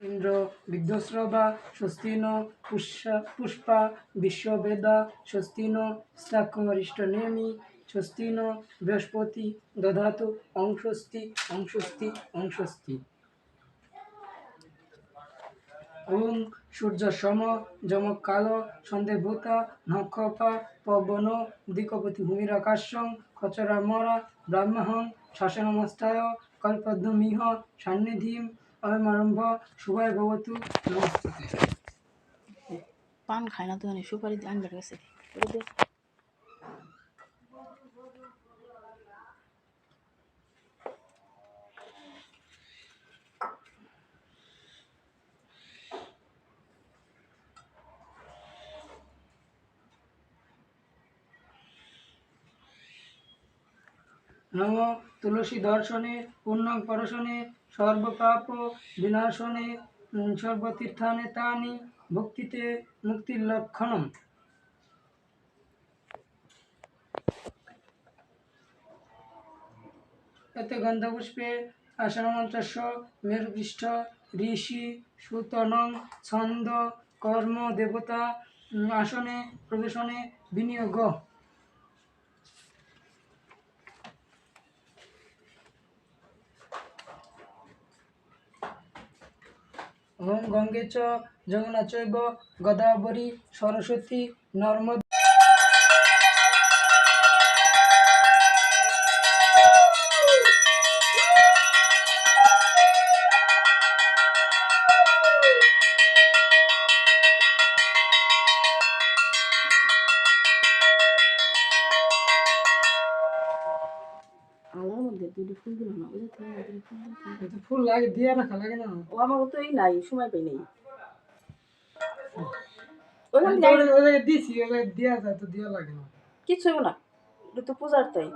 ইন্দ্র বিদ্যস্রবা স্বস্তি ন পুষ্পা বিশ্ববেদা স্বস্তি ন শাখরিষ্টনেমি স্বস্তি ন বৃহস্পতি দধাতু অংশস্তি অংশস্তি অংশস্তি। ওম সূর্য সম যমক কাল সন্ধেভূতা নক্ষপা পবন দিকপতি ভূমিরাকাশং খচরা মরা ব্রাহ্মহং শাসনমস্থায় কল্পদ্রমিহ সান্নিধিম অয়মারম্ভ শুভায় ভবতু নমস্তুতে। পান খায় না তো সুপারি আনবার গেছে। নম তুলসী দর্শনে পুণ্যং পরশনে সর্বপাপ বিনাশনে সর্বতীর্থানে তানি ভক্তিতে মুক্তির লক্ষণম। এতে গন্ধপুষ্পে আসনমন্ত্রস্য মেরুপৃষ্ঠ ঋষি সুতনং ছন্দ কর্ম দেবতা আসনে প্রবেশনে বিনিয়োগ। ওম গঙ্গে চ যমুনা চৈব গোদাবরী সরস্বতী নর্মদা। আমার মধ্যে দুটো ফুল দিল না, ফুল লাগে দিয়ে রাখা লাগে না। ও আমার তো এই নাই, সময় পাই নাই। দিছি দেওয়া যায় তো দেওয়া লাগে না কিচ্ছু না, এটা তো পূজার তাই।